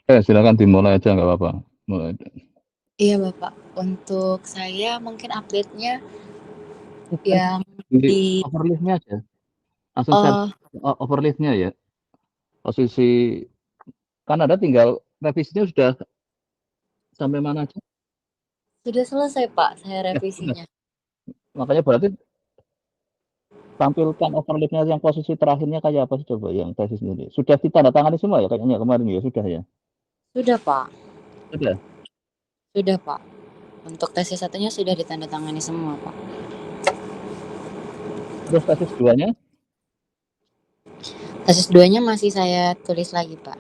Silakan dimulai aja nggak apa-apa. Mulai. Iya Bapak, untuk saya mungkin update-nya Kan yang di di overlift-nya aja. Langsung share oh overlift-nya ya. Posisi kan ada tinggal revisinya sudah sampai mana aja? sudah selesai Pak, saya Ya, sudah. revisinya. Makanya berarti tampilkan overlift-nya yang posisi terakhirnya kayak apa sih coba yang tesis ini. Sudah ditandatangani semua ya kayaknya kemarin ya sudah ya. Sudah Pak, Sudah. sudah Pak. Untuk tesis satunya sudah ditandatangani semua Pak. Terus tesis duanya Tesis duanya masih saya tulis lagi Pak.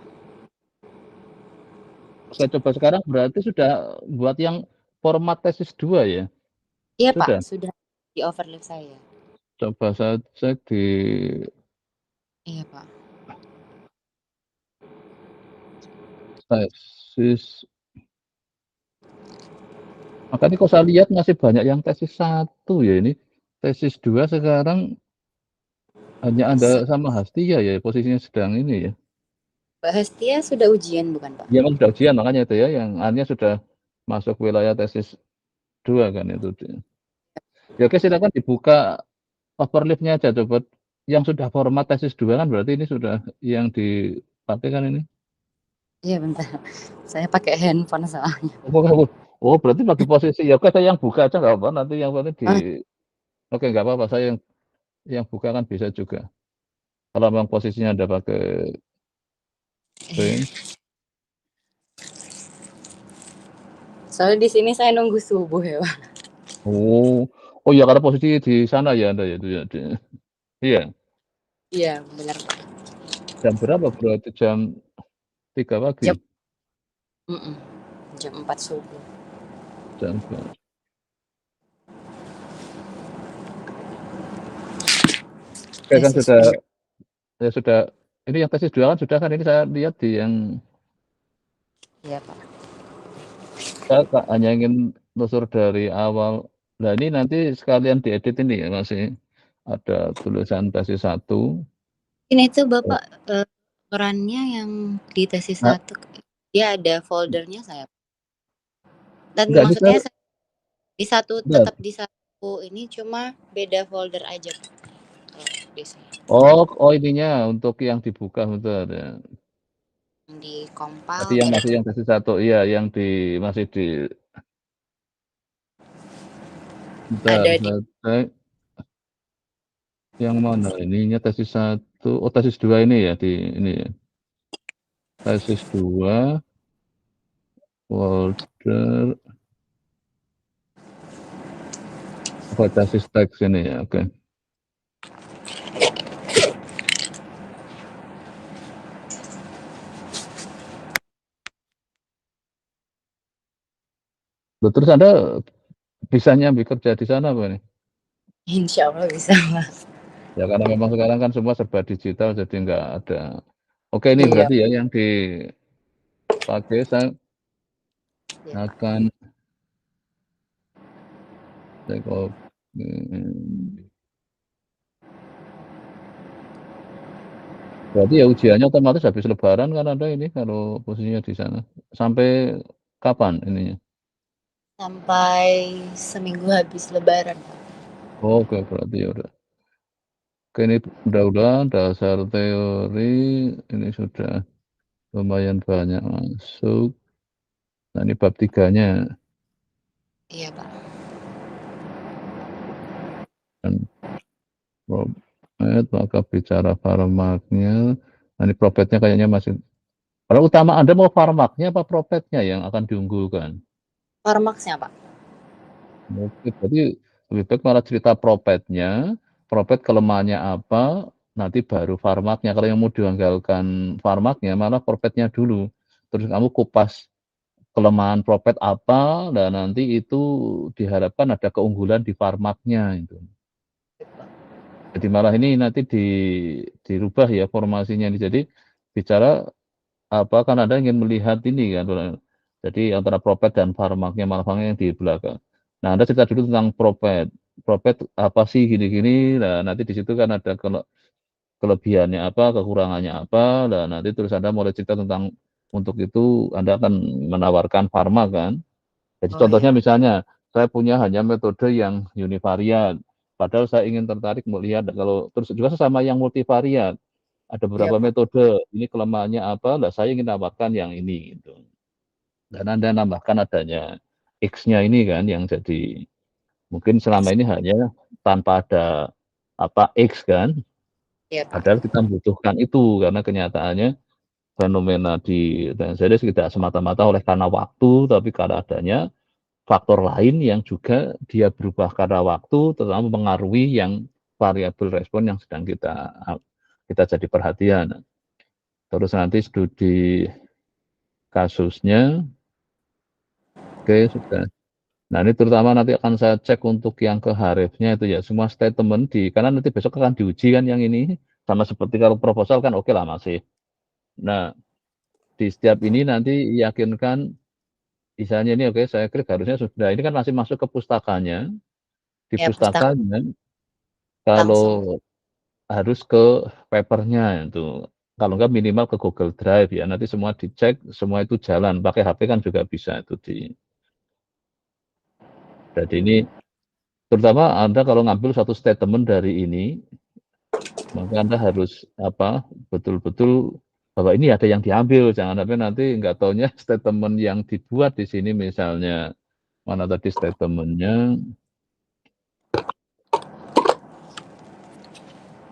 saya coba sekarang berarti sudah buat yang format tesis 2 ya. Iya Pak, Sudah. sudah di overlap saya. Coba saya cek di Iya Pak. tesis. Makanya kok saya lihat masih banyak yang tesis 1 ya ini. Tesis 2 sekarang hanya Anda sama Hastia ya posisinya sedang ini ya. Mbak Hestia sudah ujian bukan Pak? Iya kan sudah ujian makanya itu ya yang artinya sudah masuk wilayah tesis 2 kan itu. Ya oke silakan dibuka overlift-nya aja coba. Yang sudah format tesis 2 kan berarti ini sudah yang dipakai kan ini? Iya bentar, saya pakai handphone soalnya. Oh berarti bagi posisi ya oke saya yang buka aja nggak apa nanti yang penting di Ah, oke nggak apa-apa saya yang buka kan bisa juga. Kalau memang posisinya Anda pakai screen. soalnya di sini saya nunggu subuh ya Pak. Oh. Oh iya karena posisi di sana ya Anda ya itu ya. Iya. Iya benar Pak. Jam berapa berarti jam 3 pagi? Jam, jam 4 subuh. Jam 4. Oke kan Tesis sudah dua. ya sudah ini yang tesis 2 kan sudah kan ini saya lihat di yang Iya Pak. saya hanya ingin telusur dari awal. Nah ini nanti sekalian diedit ini ya masih ada tulisan tesis 1. Ini tuh Bapak perannya yang di tesis Nah, satu, dia ada foldernya saya. Dan enggak ini maksudnya saya di satu enggak. tetap di satu ini cuma beda folder aja Pak. Kalau di sini Oh ininya untuk yang dibuka bentar ya. di compile Tadi yang beda masih tuh. yang tesis 1 iya yang di masih di bentar Ada di saya cek yang mana ininya tesis 1 oh tesis 2 ini ya di ini ya. Tesis 2 folder oh tesis teks ini ya oke. Terus Anda bisa nyambi kerja di sana apa nih? insya Allah bisa Mas. Ya karena memang sekarang kan semua serba digital jadi nggak ada. Oke ini Iya, berarti ya yang dipakai saya iya Pak. akan saya copy. Berarti ya ujiannya otomatis habis lebaran kan ada ini kalau posisinya di sana. Sampai kapan ininya? Sampai seminggu habis lebaran Pak. Oke berarti ya udah. Oke ini udah dasar teori ini sudah lumayan banyak masuk. Nah ini bab 3-nya. Iya Pak. Dan propet maka bicara farmaknya. Nah ini propetnya kayaknya masih. Kalau utama Anda mau farmaknya apa propetnya yang akan diunggulkan? Farmaksnya Pak. Oke, berarti lebih baik malah cerita propetnya, propet kelemahannya apa, nanti baru farmaknya. Kalau yang mau dianggalkan farmaknya, malah propetnya dulu. Terus kamu kupas kelemahan propet apa, dan nanti itu diharapkan ada keunggulan di farmaknya itu. Jadi malah ini nanti dirubah ya formasinya ini. Jadi bicara apa kan Anda ingin melihat ini kan. Jadi antara propet dan farmaknya malah farmaknya yang di belakang. Nah, Anda cerita dulu tentang propet. Propet apa sih gini-gini. Nah, nanti di situ kan ada kelebihannya apa, kekurangannya apa. Dan nanti terus Anda mulai cerita tentang Untuk itu Anda akan menawarkan farma kan. Jadi Oh contohnya iya. misalnya, saya punya hanya metode yang univariat, padahal saya ingin tertarik melihat kalau terus juga sesama yang multivariat, ada Iya beberapa Pak. metode, ini kelemahannya apa, lah saya ingin tambahkan yang ini gitu. Dan Anda nambahkan adanya X-nya ini kan yang jadi mungkin selama ini hanya tanpa ada apa X kan, Iya Pak. padahal kita membutuhkan itu karena kenyataannya fenomena di series tidak semata-mata oleh karena waktu, tapi karena adanya faktor lain yang juga dia berubah karena waktu, terutama mempengaruhi yang variabel respon yang sedang kita jadi perhatian. Terus nanti studi kasusnya, oke sudah. Nah ini terutama nanti akan saya cek untuk yang ke Harifnya itu ya semua statement karena nanti besok akan diuji kan yang ini sama seperti kalau proposal kan oke lah masih. Nah di setiap ini nanti yakinkan misalnya ini oke saya klik harusnya sudah ini kan masih masuk ke pustakanya di Ya pustaka pustakanya langsung. kalau harus ke papernya itu kalau enggak minimal ke Google Drive ya nanti semua dicek semua itu jalan pakai HP kan juga bisa itu jadi ini terutama Anda kalau ngambil satu statement dari ini maka Anda harus apa betul-betul bahwa ini ada yang diambil jangan sampai nanti nggak taunya statement yang dibuat di sini misalnya mana tadi statementnya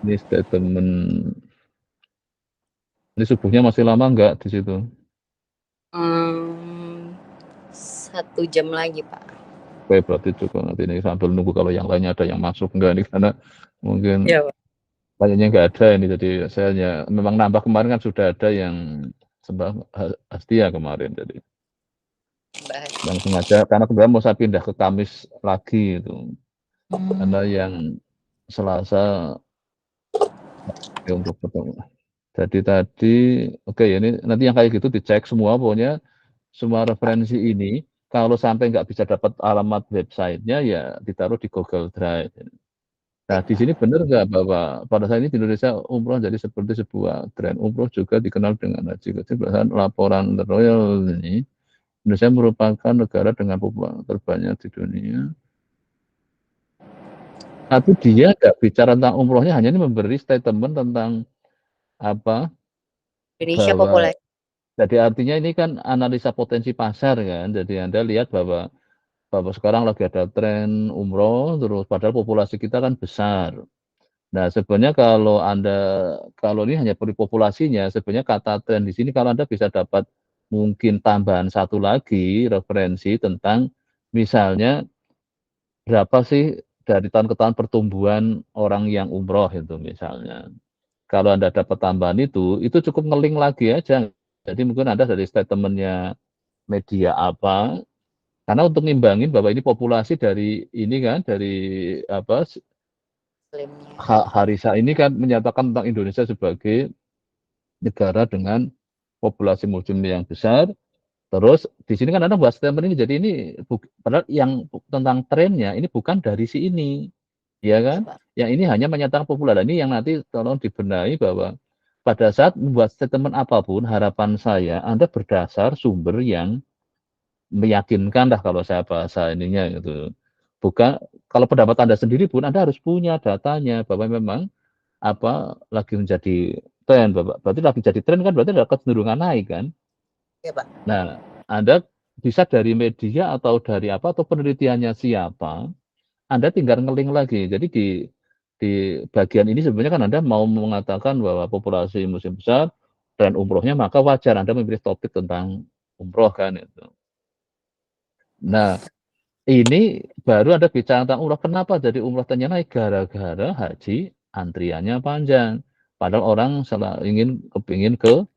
ini statement ini subuhnya masih lama nggak di situ? 1 jam lagi Pak. Oke, berarti cukup nanti ini sambil nunggu kalau yang lainnya ada yang masuk enggak nih karena mungkin Iya Pak. kayaknya nggak ada ini jadi saya hanya memang nambah kemarin kan sudah ada yang sembah Hastia kemarin jadi Bahas. yang sengaja karena kemudian mau saya pindah ke Kamis lagi itu karena Hmm, yang Selasa ya, untuk ketemu. Jadi tadi oke ya ini nanti yang kayak gitu dicek semua pokoknya semua referensi ini kalau sampai nggak bisa dapat alamat websitenya ya ditaruh di Google Drive. Nah, baik di Pak. sini benar nggak bahwa pada saat ini di Indonesia umroh jadi seperti sebuah tren umroh juga dikenal dengan haji kecil berdasarkan laporan The Royal ini Indonesia merupakan negara dengan populasi terbanyak di dunia. Tapi dia nggak bicara tentang umrohnya, hanya ini memberi statement tentang apa Indonesia bahwa populasi. jadi artinya ini kan analisa potensi pasar kan. Jadi Anda lihat bahwa sekarang lagi ada tren umroh, terus padahal populasi kita kan besar. Nah, sebenarnya kalau ini hanya per populasinya, sebenarnya kata tren di sini kalau Anda bisa dapat mungkin tambahan satu lagi referensi tentang misalnya berapa sih dari tahun ke tahun pertumbuhan orang yang umroh itu misalnya. Kalau Anda dapat tambahan itu cukup ngeling lagi aja. Jadi mungkin Anda dari statementnya media apa, karena untuk nimbangin bahwa ini populasi dari ini kan, dari apa Klaimnya. Harisa ini kan menyatakan tentang Indonesia sebagai negara dengan populasi muslim yang besar. Terus di sini kan Anda buat statement ini, jadi ini padahal yang tentang trennya ini bukan dari si ini, ya Iya kan? Pak. Yang ini hanya menyatakan populer. Ini yang nanti tolong dibenahi bahwa pada saat membuat statement apapun, harapan saya Anda berdasar sumber yang meyakinkan lah kalau saya bahasa ininya gitu. Bukan kalau pendapat Anda sendiri pun Anda harus punya datanya bahwa memang apa lagi menjadi tren, berarti lagi jadi tren kan berarti ada kecenderungan naik kan. Iya Pak. Nah, Anda bisa dari media atau dari apa atau penelitiannya siapa, Anda tinggal ngeling lagi. Jadi di bagian ini sebenarnya kan Anda mau mengatakan bahwa populasi muslim besar dan umrohnya maka wajar Anda memilih topik tentang umroh kan itu. Nah, ini baru Anda bicara tentang umroh. Kenapa jadi umroh ternyata naik? Gara-gara haji antriannya panjang. Padahal orang kepingin ke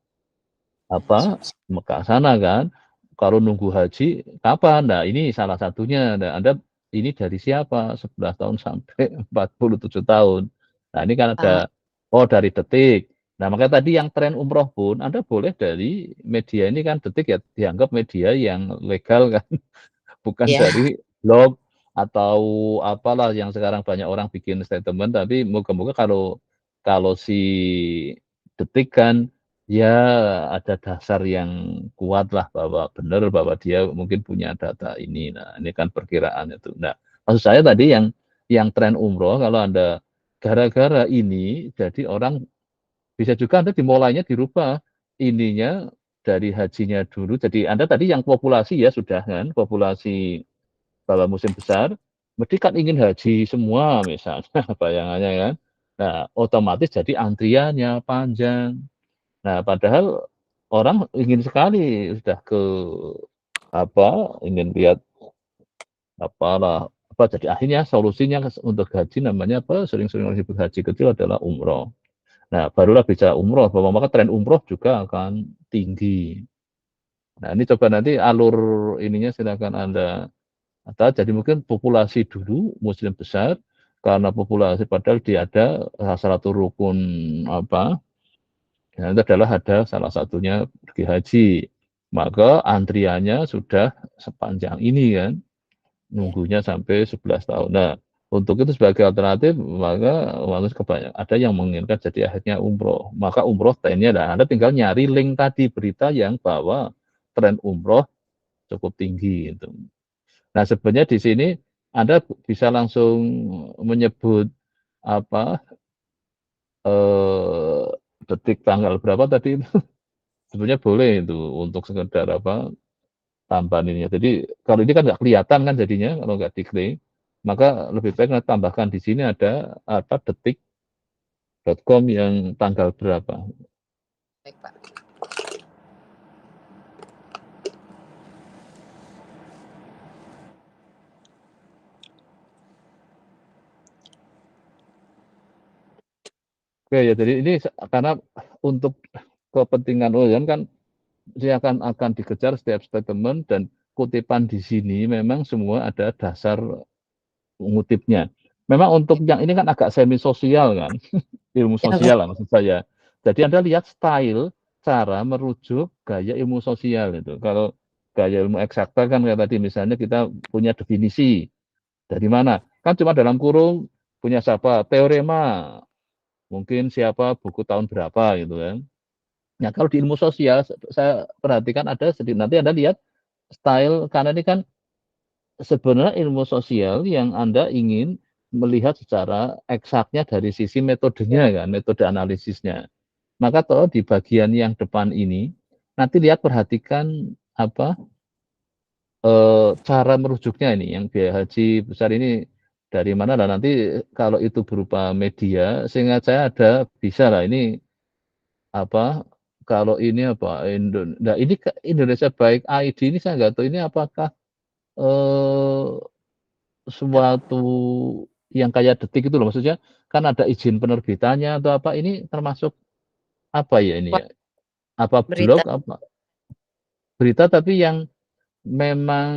apa Mekah sana kan. Kalau nunggu haji kapan? Nah, ini salah satunya. Nah, Anda ini dari siapa? 11 tahun sampai 47 tahun. Nah, ini kan Ah, ada dari Detik. Nah, makanya tadi yang tren umroh pun Anda boleh dari media ini kan Detik ya dianggap media yang legal kan, bukan iya. dari blog atau apalah yang sekarang banyak orang bikin statement tapi moga-moga kalau si Detik kan Ya ada dasar yang kuat lah bahwa benar bahwa dia mungkin punya data ini. Nah, ini kan perkiraan itu. Nah, maksud saya tadi yang tren umroh kalau Anda gara-gara ini jadi orang bisa juga Anda dimulainya dirubah ininya dari hajinya dulu. Jadi Anda tadi yang populasi ya sudah kan, populasi bahwa musim besar, mesti kan ingin haji semua misalnya bayangannya kan. Nah, otomatis jadi antriannya panjang. Nah, padahal orang ingin sekali sudah ke ingin lihat apalah jadi akhirnya solusinya untuk haji namanya sering-sering disebut haji kecil adalah umroh. Nah, barulah bicara umroh bahwa maka tren umroh juga akan tinggi. Nah, ini coba nanti alur ininya silakan Anda jadi mungkin populasi dulu muslim besar karena populasi padahal dia ada salah satu rukun itu adalah ada salah satunya pergi haji. Maka antriannya sudah sepanjang ini kan, nunggunya sampai 11 tahun. Nah, untuk itu sebagai alternatif, maka ada yang menginginkan jadi akhirnya umroh. Maka umroh trennya, Anda tinggal nyari link tadi, berita yang bahwa tren umroh cukup tinggi. Gitu. Nah, sebenarnya di sini Anda bisa langsung menyebut detik tanggal berapa tadi sebenarnya boleh itu untuk sekedar tambahan ininya. Jadi kalau ini kan nggak kelihatan kan jadinya kalau nggak diklik, maka lebih baik tambahkan di sini ada detik.com yang tanggal berapa. Baik, Pak. Oke ya, jadi ini karena untuk kepentingan kan dia akan dikejar setiap statement dan kutipan di sini memang semua ada dasar mengutipnya. Memang untuk yang ini kan agak semi sosial kan, ilmu Ya, Pak. sosial lah maksud saya. Jadi Anda lihat style cara merujuk gaya ilmu sosial itu. Kalau gaya ilmu eksakta kan kayak tadi misalnya kita punya definisi dari mana? Kan cuma dalam kurung punya siapa? Teorema. Mungkin siapa buku tahun berapa gitu kan. Nah, kalau di ilmu sosial saya perhatikan ada sedikit nanti Anda lihat style karena ini kan sebenarnya ilmu sosial yang Anda ingin melihat secara eksaknya dari sisi metodenya kan, metode analisisnya. Maka toh di bagian yang depan ini nanti lihat perhatikan cara merujuknya ini yang biaya haji besar ini dari mana dan nanti kalau itu berupa media sehingga saya ada bisa lah ini kalau ini nah ini Indonesia Baik ID ini saya nggak tahu ini apakah eh, suatu yang kayak detik itu loh maksudnya kan ada izin penerbitannya atau apa ini termasuk apa ya ini Wah, ya apa berita. blog apa berita tapi yang memang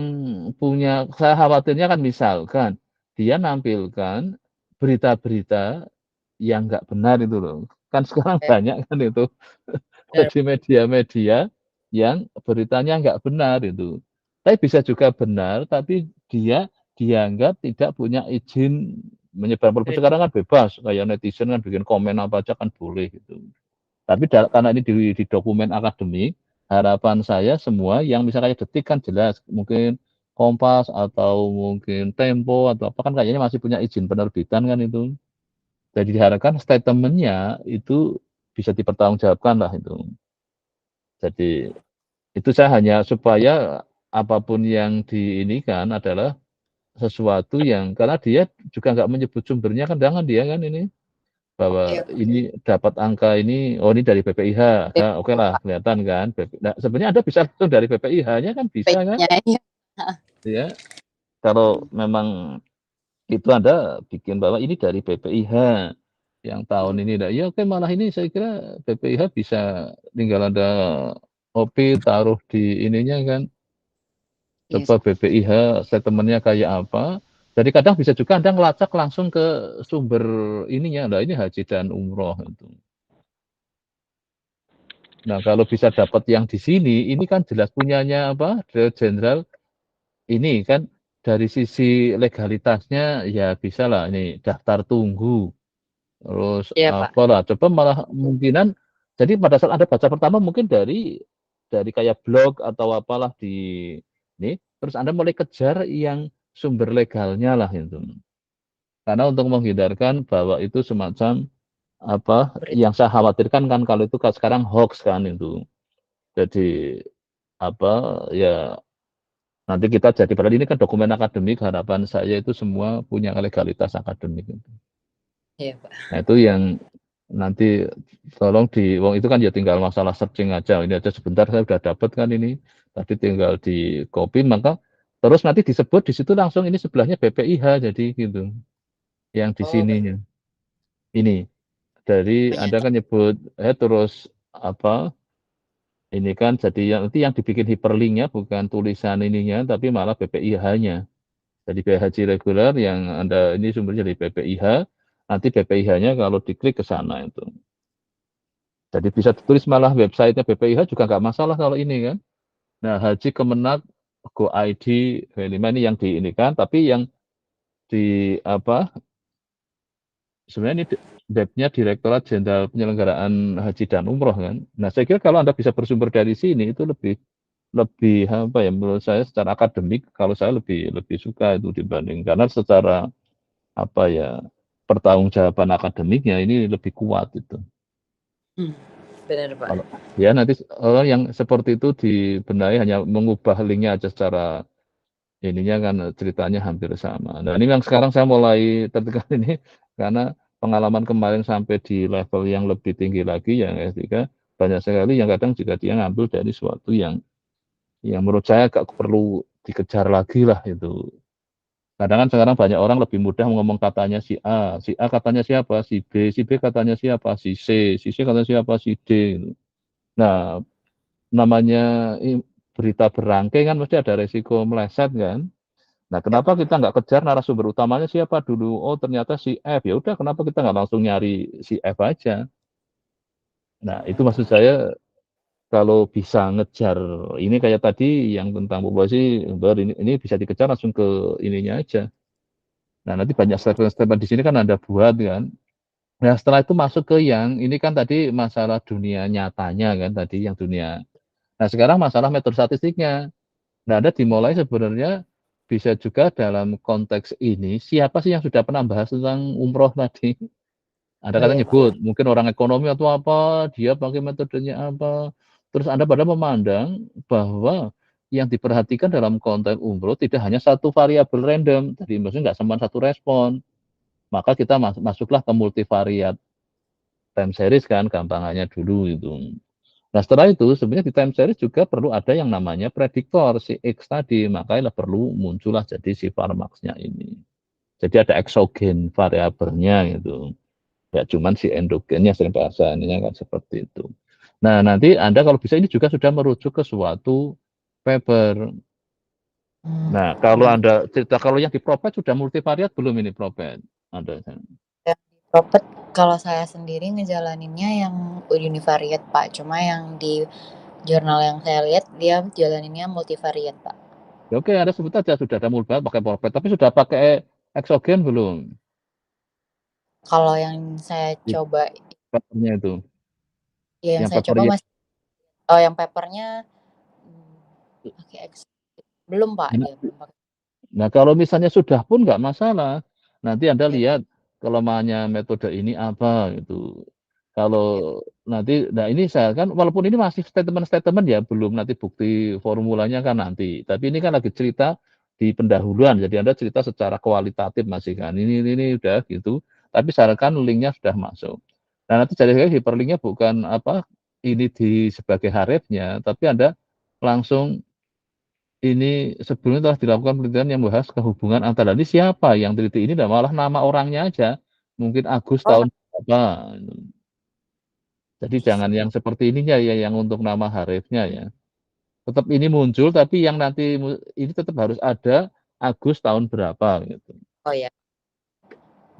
punya saya khawatirnya kan misalkan dia nampilkan berita-berita yang nggak benar itu loh kan sekarang Ya, banyak kan itu benar. di media-media yang beritanya nggak benar itu tapi bisa juga benar tapi dia dianggap tidak punya izin menyebar informasi Berita. sekarang kan bebas kayak netizen kan bikin komen apa aja kan boleh gitu tapi karena ini di dokumen akademik, harapan saya semua yang misalnya kayak Detik kan jelas, mungkin Kompas atau mungkin Tempo atau apa kan kayaknya masih punya izin penerbitan kan itu. Jadi diharapkan statementnya itu bisa dipertanggungjawabkan lah itu. Jadi itu saya hanya supaya apapun yang diinikan adalah sesuatu yang karena dia juga nggak menyebut sumbernya kan jangan dia kan ini bahwa Iya, Pak. ini dapat angka ini, oh ini dari BPIH, nah, oke lah kelihatan kan. Nah, sebenarnya Anda bisa langsung dari BPIH-nya kan bisa kan, Page-nya ya. ya. Kalau memang itu Anda bikin bahwa ini dari BPIH yang tahun Hmm. ini, nah, ya oke malah ini saya kira BPIH bisa tinggal ada OP taruh di ininya kan, Iya, coba BPIH statementnya kayak apa. Jadi kadang bisa juga Anda ngelacak langsung ke sumber ininya, nah ini haji dan umroh itu. Nah, kalau bisa dapat yang di sini, ini kan jelas punyanya Direktur Jenderal ini kan dari sisi legalitasnya ya bisa lah ini daftar tunggu. Terus iya, Pak. apalah, coba malah kemungkinan Jadi pada saat Anda baca pertama mungkin dari kayak blog atau apalah di ini, terus Anda mulai kejar yang sumber legalnya lah itu. Karena untuk menghindarkan bahwa itu semacam apa yang saya khawatirkan kan kalau itu sekarang hoax kan itu. Jadi apa ya nanti kita jadi padahal ini kan dokumen akademik, harapan saya itu semua punya legalitas akademik itu. Iya, Pak. Nah, itu yang nanti tolong wong itu kan ya tinggal masalah searching aja. Ini aja sebentar saya sudah dapat kan ini. Tadi tinggal di copy maka terus nanti disebut di situ langsung ini sebelahnya BPIH jadi gitu. Yang di Oh, sininya. Ini dari Anda kan nyebut terus apa ini kan jadi nanti yang dibikin hyperlinknya bukan tulisan ininya tapi malah BPIH-nya. Jadi biaya haji reguler yang Anda ini sumbernya dari BPIH, nanti BPIH-nya kalau diklik ke sana itu. Jadi bisa ditulis malah website-nya BPIH juga nggak masalah kalau ini kan. Nah, Haji Kemenak Go ID V5 ini yang di ini kan, tapi yang di apa sebenarnya ini webnya Direktorat Jenderal Penyelenggaraan Haji dan Umroh kan. Nah, saya kira kalau Anda bisa bersumber dari sini itu lebih lebih apa ya menurut saya secara akademik kalau saya lebih lebih suka itu dibanding karena secara apa ya pertanggungjawaban akademiknya ini lebih kuat itu. benar, Pak. Kalau ya nanti orang yang seperti itu dibenahi hanya mengubah linknya aja secara ininya kan ceritanya hampir sama. Nah ini yang sekarang saya mulai tertekan ini karena pengalaman kemarin sampai di level yang lebih tinggi lagi yang S3 banyak sekali yang kadang juga dia ngambil dari suatu yang menurut saya agak perlu dikejar lagi lah itu. Kadang kan sekarang banyak orang lebih mudah ngomong katanya si A katanya siapa, si B katanya siapa, si C katanya siapa, si D. Gitu. Nah, namanya berita berangkai kan mesti ada resiko meleset kan. Nah, Ya, kenapa kita Pak. nggak kejar narasumber utamanya siapa dulu? Oh, ternyata si F. Ya udah, kenapa kita nggak langsung nyari si F aja? Nah, itu maksud saya kalau bisa ngejar ini kayak tadi yang tentang populasi, ini bisa dikejar langsung ke ininya aja. Nah, nanti banyak statement-statement di sini kan Anda buat kan. Nah, setelah itu masuk ke yang ini kan tadi masalah dunia nyatanya kan tadi yang dunia. Nah, sekarang masalah metode statistiknya. Nah, Anda dimulai sebenarnya bisa juga dalam konteks ini siapa sih yang sudah pernah bahas tentang umroh tadi? Anda Oh, kata iya, Pak. nyebut, mungkin orang ekonomi atau apa, dia pakai metodenya apa. Terus Anda pada memandang bahwa yang diperhatikan dalam konteks umroh tidak hanya satu variabel random, jadi maksudnya nggak cuma satu respon. Maka kita masuklah ke multivariat time series kan, gampangannya dulu itu. Nah setelah itu sebenarnya di time series juga perlu ada yang namanya prediktor si X tadi, makanya perlu muncullah jadi si Farmax-nya ini. Jadi ada eksogen variabelnya gitu. Ya cuman si endogennya sering bahasa ininya kan seperti itu. Nah nanti Anda kalau bisa ini juga sudah merujuk ke suatu paper. Nah kalau Benar. Anda cerita kalau yang di Propet sudah multivariat belum ini Propet? Ada. Yang di Propet kalau saya sendiri ngejalaninnya yang univariate, Pak. Cuma yang di jurnal yang saya lihat dia jalaninnya multivariate, Pak. Ya oke, Anda sebut aja sudah ada multivariat pakai Propet, tapi sudah pakai eksogen belum? Kalau yang saya Di coba, papernya itu, ya yang yang saya paper coba ya. masih, oh yang papernya pakai X. Belum, Pak, Nah, dia belum pakai. nah, kalau misalnya sudah pun nggak masalah. Nanti Anda Ya, lihat kelemahannya metode ini apa gitu. Kalau ya. nanti, nah ini saya kan walaupun ini masih statement-statement ya, belum nanti bukti formulanya kan nanti. Tapi ini kan lagi cerita di pendahuluan, jadi Anda cerita secara kualitatif masih kan. Ini udah gitu. Tapi syaratkan linknya sudah masuk. Nah nanti jadi hyperlinknya bukan apa ini sebagai harefnya, tapi Anda langsung ini sebelumnya telah dilakukan penelitian yang membahas kehubungan antara ini siapa yang teliti ini dan malah nama orangnya aja. Mungkin Agus Oh, tahun berapa. Jadi jangan yang seperti ininya ya yang untuk nama harifnya ya. Tetap ini muncul tapi yang nanti ini tetap harus ada Agus tahun berapa gitu. oh ya.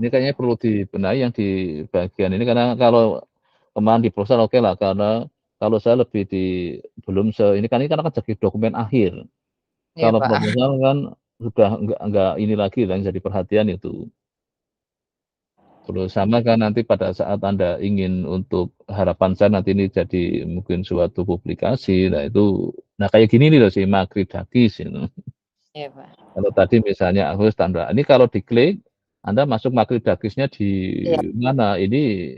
Ini kayaknya perlu dibenahi yang di bagian ini karena kalau kemarin di proposal oke lah karena kalau saya lebih belum ini kan kan jadi dokumen akhir. Iya, Kalau Pak. proposal kan sudah enggak ini lagi yang jadi perhatian itu. Terus sama kan nanti pada saat Anda ingin untuk harapan saya nanti ini jadi mungkin suatu publikasi, nah itu nah kayak gini nih loh simakri dakis gitu. Iya, Pak. Kalau tadi misalnya aku standar, ini kalau diklik, Anda masuk makri dakisnya di Iya, mana, ini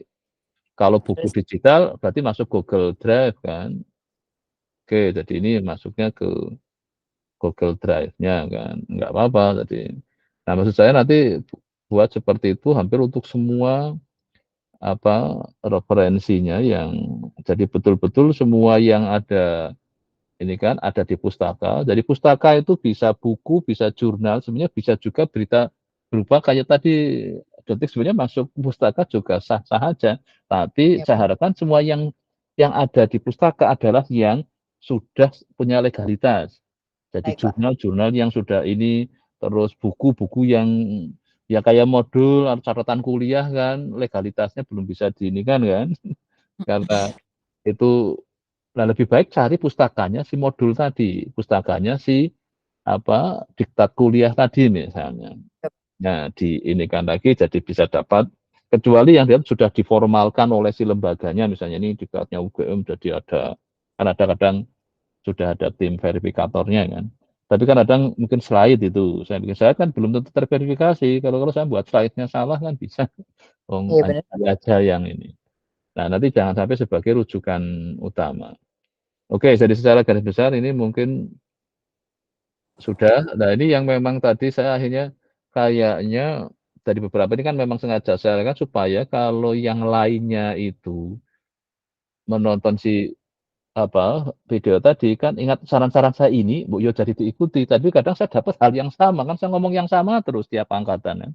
kalau buku terus digital berarti masuk Google Drive kan. Oke, jadi ini masuknya ke Google Drive-nya kan, nggak apa-apa tadi. Nah, maksud saya nanti buat seperti itu hampir untuk semua, apa, referensinya yang jadi betul-betul semua yang ada ini kan ada di pustaka. Jadi pustaka itu bisa buku, bisa jurnal, sebenarnya bisa juga berita berupa kayak tadi Detik sebenarnya masuk pustaka juga sah-sah aja. Tapi ya, saya harapkan semua yang ada di pustaka adalah yang sudah punya legalitas. Jadi baik, Pak. jurnal-jurnal yang sudah ini, terus buku-buku yang ya kayak modul atau catatan kuliah kan legalitasnya belum bisa diinikan kan. Karena itu nah lebih baik cari pustakanya si modul tadi, pustakanya si apa, diktat kuliah tadi misalnya. Nah, diinikan lagi jadi bisa dapat kecuali yang dia sudah diformalkan oleh si lembaganya, misalnya ini diktatnya UGM jadi ada kan ada kadang sudah ada tim verifikatornya kan. Tapi kan kadang mungkin slide itu, saya bikin slide kan belum tentu terverifikasi. Kalau kalau saya buat slide-nya salah kan bisa, oh, Iya, bener. aja yang ini. Nah, nanti jangan sampai sebagai rujukan utama. Oke, jadi secara garis besar ini mungkin sudah. Nah, ini yang memang tadi saya akhirnya kayaknya dari beberapa ini kan memang sengaja saya lakukan supaya kalau yang lainnya itu menonton si apa video tadi kan ingat saran-saran saya ini, Bu, yo jadi diikuti. Tapi kadang saya dapat hal yang sama kan saya ngomong yang sama terus tiap angkatan ya.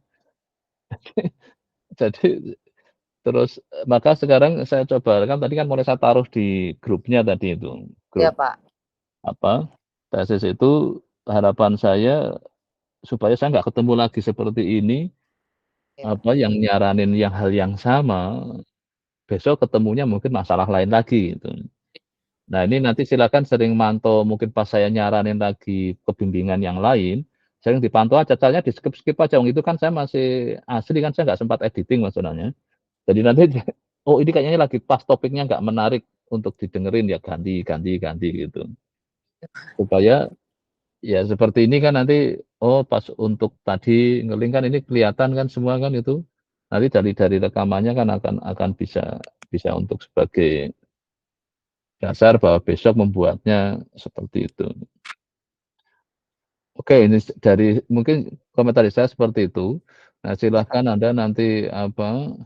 Jadi terus maka sekarang saya coba kan tadi kan mulai saya taruh di grupnya tadi itu, Iya, grup Pak. apa tesis itu harapan saya supaya saya nggak ketemu lagi seperti ini, Iya, apa, yang nyaranin yang hal yang sama, besok ketemunya mungkin masalah lain lagi gitu. Nah ini nanti silakan sering mantau mungkin pas saya nyaranin lagi kebimbingan yang lain, sering dipantau aja, caranya di-skip-skip aja, wong itu kan saya masih asli kan saya nggak sempat editing masalahnya. Jadi nanti oh ini kayaknya lagi pas topiknya nggak menarik untuk didengerin ya ganti ganti ganti gitu. Supaya ya seperti ini kan nanti, oh pas untuk tadi nge-link kan ini kelihatan kan semua kan itu. Nanti dari rekamannya kan akan bisa bisa untuk sebagai dasar bahwa besok membuatnya seperti itu. Oke, ini dari mungkin komentar dari saya seperti itu. Nah, iya, Pak. silahkan Anda nanti apa,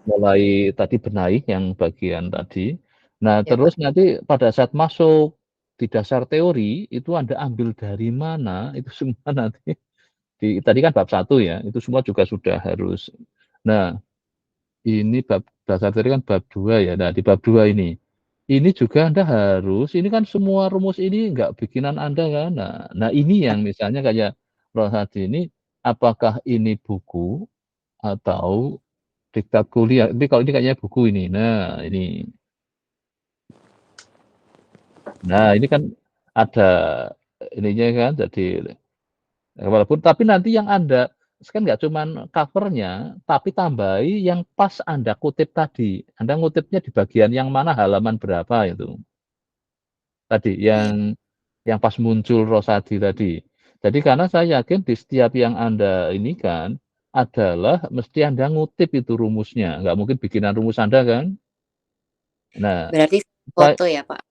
mulai tadi benahi yang bagian tadi. Nah, Iya, Pak. terus nanti pada saat masuk di dasar teori itu Anda ambil dari mana, itu semua nanti tadi kan bab 1 ya, itu semua juga sudah harus. Nah, ini bab dasar teori kan bab 2 ya. Nah, di bab 2 ini juga Anda harus ini kan semua rumus ini nggak bikinan Anda kan. Nah ini yang misalnya kayak Rohadi ini, apakah ini buku atau diktat kuliah? Ini kalau ini kayaknya buku ini. Nah ini kan ada ininya kan, jadi walaupun tapi nanti yang Anda kan nggak cuman cover-nya, tapi tambahi yang pas Anda kutip tadi. Anda ngutipnya di bagian yang mana, halaman berapa itu. Tadi Iya, yang pas muncul Rosadi tadi. Jadi karena saya yakin di setiap yang Anda ini kan, adalah mesti Anda ngutip itu rumusnya, nggak mungkin bikinan rumus Anda kan. Nah, berarti saya foto ya, Pak,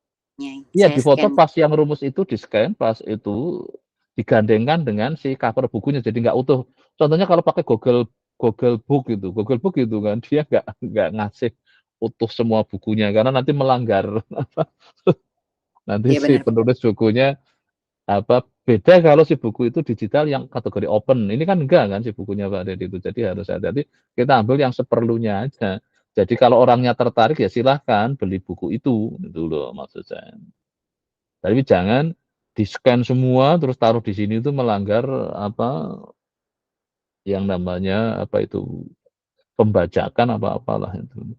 iya saya di foto scan. pas yang rumus itu di-scan, pas itu digandengkan dengan si cover bukunya, jadi nggak utuh. Contohnya kalau pakai Google Google Book itu kan dia nggak ngasih utuh semua bukunya, karena nanti melanggar apa, nanti Iya, si bener, Pak. penulis bukunya apa, beda kalau si buku itu digital yang kategori open, ini kan enggak kan si bukunya Pak Dedy itu, jadi harus hati-hati, kita ambil yang seperlunya aja. Jadi kalau orangnya tertarik ya silahkan beli buku itu, gitu loh maksud saya. Tapi jangan di-scan semua terus taruh di sini itu melanggar apa, yang namanya apa itu, pembajakan apa apalah itu.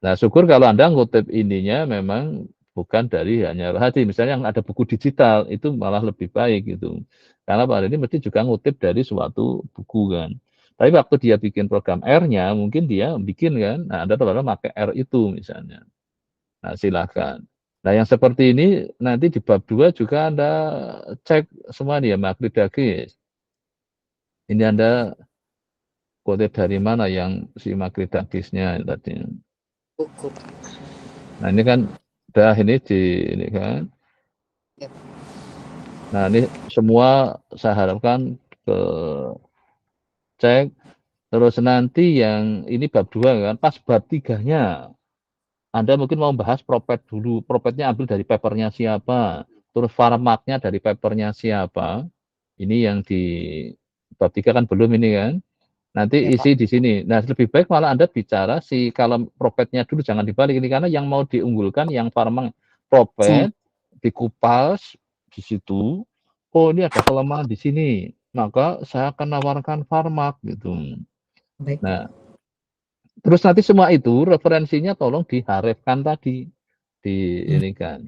Nah syukur kalau Anda ngutip ininya memang bukan dari hanya Rohadi, misalnya yang ada buku digital itu malah lebih baik gitu. Karena Pak Dedy mesti juga ngutip dari suatu buku kan. Tapi waktu dia bikin program R-nya, mungkin dia bikin kan, nah Anda baru pakai R itu misalnya. Nah silakan. Nah yang seperti ini nanti di bab 2 juga Anda cek semua nih ya Makridakis. Ini Anda kutip dari mana yang si Makridakisnya tadi. Buku. Nah ini kan udah ini kan. Ya. Nah ini semua saya harapkan ke cek. Terus nanti yang ini bab 2 kan, pas bab 3-nya Anda mungkin mau bahas propet dulu. Propetnya ambil dari papernya siapa. Terus farmaknya dari papernya siapa. Ini yang di bab 3 kan belum ini kan. Nanti Ya, Pak. isi di sini. Nah, lebih baik malah Anda bicara kalau propetnya dulu jangan dibalik ini karena yang mau diunggulkan yang farmak propet dikupas di situ. Oh, ini ada kelemahan di sini. Maka saya akan nawarkan farmak gitu. Baik. Nah, terus nanti semua itu referensinya tolong diharapkan tadi di ini kan.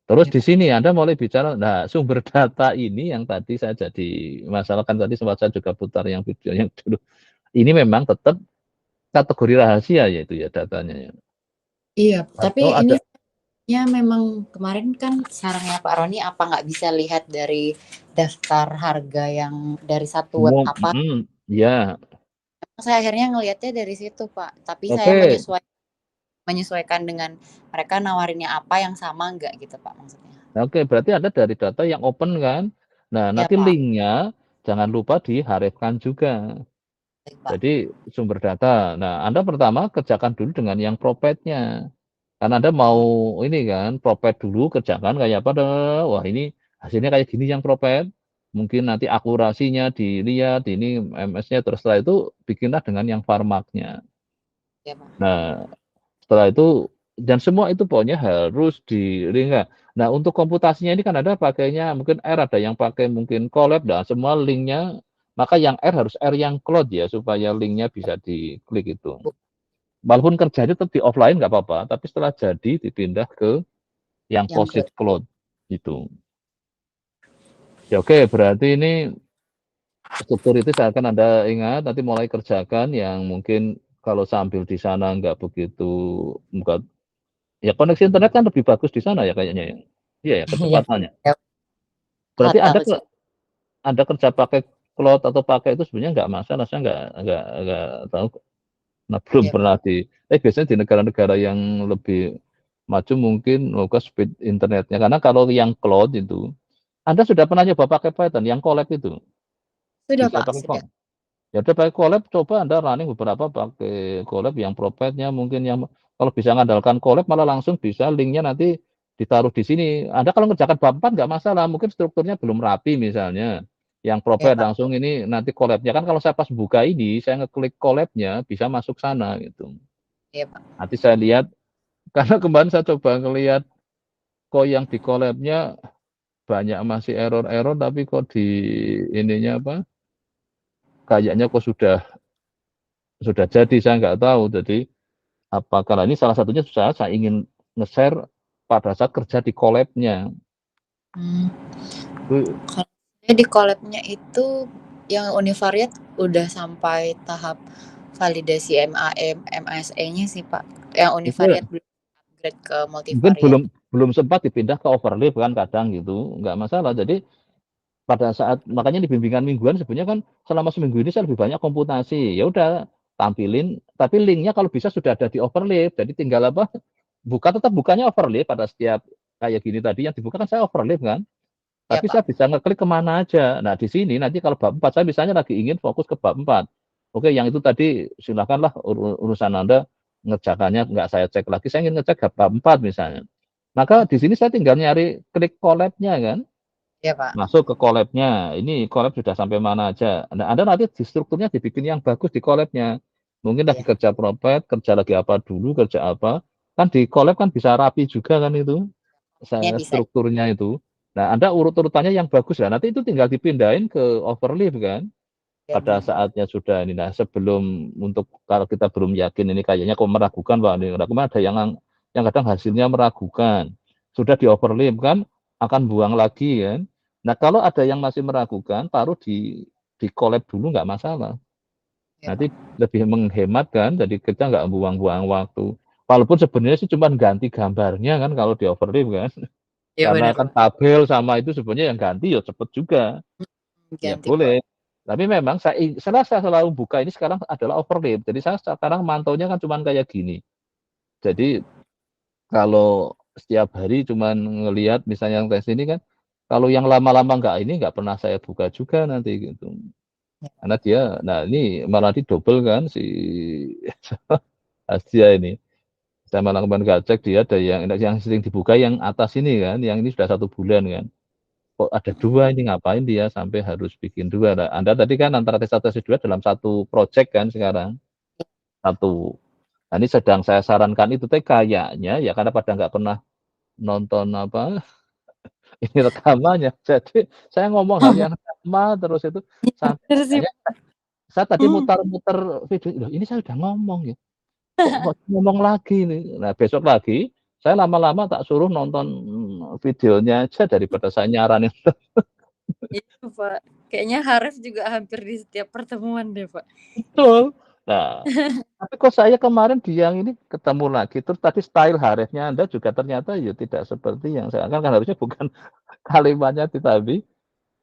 Terus Ya, di Pak. sini Anda mulai bicara, nah sumber data ini yang tadi saya jadi masalahkan tadi sempat saya juga putar yang video yang dulu. Ini memang tetap kategori rahasia yaitu ya datanya ya. Iya, tapi Atau ini ada ya memang kemarin kan sarannya Pak Roni apa nggak bisa lihat dari daftar harga yang dari satu web umum, apa? ya, Saya akhirnya ngelihatnya dari situ Pak. Tapi saya oke, menyesuaikan dengan mereka nawarinnya apa yang sama nggak gitu Pak maksudnya. oke, berarti ada dari data yang open kan. Nah, Ya nanti Pak. linknya jangan lupa diharapkan juga. Baik Pak. Jadi sumber data. Nah, Anda pertama kerjakan dulu dengan yang propetnya. Karena Anda mau ini kan, propet dulu kerjakan kayak apa dah. Wah, ini hasilnya kayak gini yang propet. Mungkin nanti akurasinya dilihat, ini MS-nya terus setelah itu bikinlah dengan yang farmaknya. Ya Pak. Nah, setelah itu dan semua itu pokoknya harus di-link. Nah, untuk komputasinya ini kan ada pakainya mungkin R, ada yang pakai mungkin Colab, dan semua linknya, maka yang R harus R yang cloud ya, supaya linknya bisa diklik itu. Walaupun kerjanya tetap di offline nggak apa-apa, tapi setelah jadi dipindah ke yang Yang ke POSIT cloud gitu. Ya oke, berarti ini struktur itu saya akan Anda ingat, nanti mulai kerjakan yang mungkin kalau sambil di sana nggak begitu, nggak, ya koneksi internet kan lebih bagus di sana ya kayaknya ya. Iya ya, ya, kecepatannya. ya Berarti kata Anda kerja pakai cloud atau pakai itu sebenarnya nggak masalah, saya nggak tahu. Nah, belum ya Pak. pernah biasanya di negara-negara yang lebih maju mungkin moga speed internetnya. Karena kalau yang cloud itu, Anda sudah pernah nyoba pakai Python yang collab itu? Sudah Bisa Pak, pakai sudah. ya udah pakai collab, coba Anda running beberapa pakai collab yang propetnya mungkin yang kalau bisa mengandalkan collab malah langsung bisa linknya nanti ditaruh di sini. Anda kalau ngerjakan bab 4 nggak masalah, mungkin strukturnya belum rapi misalnya. Yang Ya propet Pak. langsung ini nanti collab-nya kan kalau saya pas buka ini, saya ngeklik collab-nya bisa masuk sana gitu. Ya Pak. Nanti saya lihat karena kemarin saya coba ngelihat kok yang di collab-nya banyak masih error-error tapi kok di ininya apa? Kayaknya kok sudah jadi saya nggak tahu. Jadi apakah ini salah satunya saya ingin nge-share pada saat kerja di collab-nya. Hmm. Itu Kalau saya di collab-nya itu yang Univariate udah sampai tahap validasi MAM, MASE-nya sih Pak. Yang itu Univariate belum upgrade ke mungkin multivariate. belum sempat dipindah ke overlay kan kadang gitu, nggak masalah. Jadi pada saat makanya di bimbingan mingguan sebenarnya kan selama seminggu ini saya lebih banyak komputasi. Ya udah tampilin, tapi linknya kalau bisa sudah ada di overlay. Jadi tinggal apa? Tetap bukanya overlay pada setiap kayak gini tadi yang dibuka kan saya overlay kan. Ya Tapi Pak. saya bisa ngeklik kemana aja. Nah di sini nanti kalau bab 4 saya misalnya lagi ingin fokus ke bab 4. Oke, yang itu tadi silakanlah urusan Anda ngerjakannya nggak saya cek lagi. Saya ingin ngecek ke bab 4 misalnya. Maka di sini saya tinggal nyari klik collab-nya kan. Ya Pak. Masuk ke collab-nya. Ini collab sudah sampai mana aja. Nah, Anda nanti di strukturnya dibikin yang bagus di collab-nya. Mungkin lagi Iya. kerja propet, kerja lagi apa dulu, kerja apa. Kan di collab kan bisa rapi juga kan itu Nya bisa. strukturnya itu. Nah, Anda urut-urutannya yang bagus ya. Nanti itu tinggal dipindahin ke overleaf kan. Ya Pada benar. saatnya sudah ini. Nah, sebelum untuk kalau kita belum yakin ini kayaknya kok meragukan Pak. Ini kemarin ada yang kadang hasilnya meragukan. Sudah di overleaf kan akan buang lagi kan. Nah, kalau ada yang masih meragukan, taruh di collab dulu nggak masalah. Ya. Nanti lebih menghemat kan, jadi kita nggak buang-buang waktu. Walaupun sebenarnya sih cuman ganti gambarnya kan kalau di overlay kan. Iya Karena bener, kan Pak. tabel sama itu sebenarnya yang ganti ya cepet juga. Ya Ganti, Pak. boleh. Tapi memang saya selalu buka ini sekarang adalah overlay. Jadi saya sekarang mantaunya kan cuman kayak gini. Jadi kalau setiap hari cuman ngelihat misalnya yang tes ini kan, kalau yang lama-lama nggak pernah saya buka juga nanti gitu. Ya. Karena dia nah ini malah didobel kan si Asia ini. Saya malah kemarin nggak cek dia ada yang sering dibuka yang atas ini kan, yang ini sudah 1 bulan kan. Kok ada 2 ini ngapain dia sampai harus bikin 2. Nah, Anda tadi kan antara tes 1, tes 2 dalam 1 project kan sekarang, 1. Nah, ini sedang saya sarankan itu teh kayaknya ya karena pada nggak pernah nonton apa, ini rekamannya, jadi saya ngomong hal yang sama terus itu sampai Bener sih, makanya Pak. saya tadi Mmm. muter-muter video, "Loh ini saya udah ngomong ya, kok ngomong lagi nih?" Nah, besok lagi saya lama-lama tak suruh nonton videonya aja daripada saya nyaranin. Iya, Pak. Kayaknya Haref juga hampir di setiap pertemuan deh, Pak. Betul. Nah, tapi kok saya kemarin di yang ini ketemu lagi, terus tadi style Harefnya Anda juga ternyata ya tidak seperti yang saya kan harusnya bukan kalimatnya tadi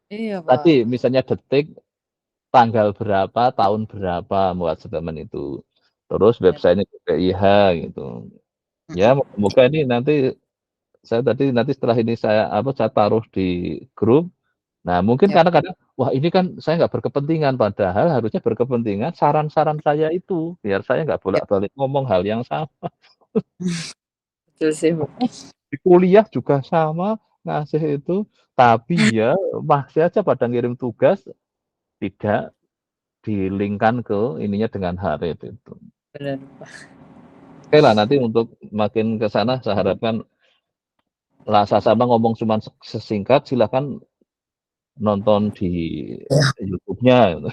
Iya, Pak. tadi misalnya detik, tanggal berapa, tahun berapa buat statement itu. Terus Bener. website-nya PIH gitu. Ya Mhm. moga-moga ini nanti saya tadi nanti setelah ini saya taruh di grup. Nah, mungkin Yap. karena kadang, wah ini kan saya nggak berkepentingan, padahal harusnya berkepentingan saran-saran saya itu, biar saya nggak Yap. bolak-balik ngomong hal yang sama. Betul sih, Pak. Di kuliah juga sama, ngasih itu, tapi ya masih aja pada ngirim tugas, tidak di-link-kan ke ininya dengan Harif itu. Bener, Pak. Oke lah nanti untuk makin ke sana saya harapkan sama ngomong cuman sesingkat silakan nonton di Iya. YouTube-nya gitu.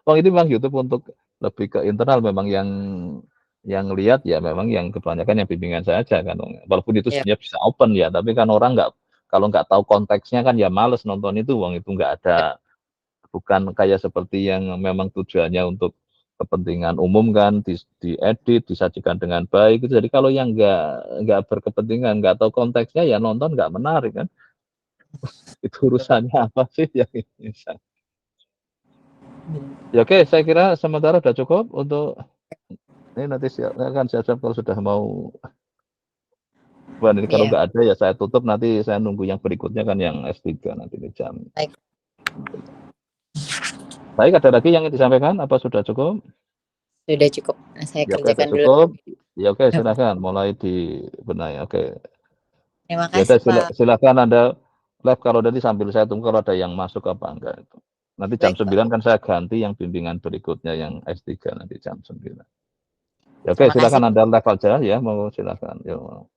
Oh ini memang YouTube untuk lebih ke internal memang yang lihat ya memang yang kebanyakan yang bimbingan saya aja kan, walaupun itu Iya. sebenarnya bisa open ya, tapi kan orang nggak kalau nggak tahu konteksnya kan ya males nonton itu, wong itu nggak Yap. ada bukan kayak seperti yang memang tujuannya untuk kepentingan umum kan, diedit, disajikan dengan baik gitu. Jadi kalau yang nggak berkepentingan, nggak tahu konteksnya ya nonton nggak menarik kan. Itu Betul, Pak. urusannya apa sih yang ini. Bener. Ya oke, saya kira sementara udah cukup untuk ini nanti saya akan siap-siap kalau sudah mau wah ini kalau Iya. nggak ada ya saya tutup nanti saya nunggu yang berikutnya kan yang S3 nanti di jam. Baik. Baik, ada lagi yang ingin disampaikan apa sudah cukup? Sudah cukup. Nah, saya Ya oke, udah kerjakan dulu. cukup. Ya oke, Yap. silakan mulai dibenahi. Oke. Terima Ya udah kasih, Pak. silakan Anda live kalau nanti sambil saya tunggu kalau ada yang masuk apa enggak itu. Nanti jam Baik, Pak. 9 kan saya ganti yang bimbingan berikutnya yang S3 nanti jam 9. Ya oke, Terima kasih. silakan Anda live aja ya, mau silakan. Yo.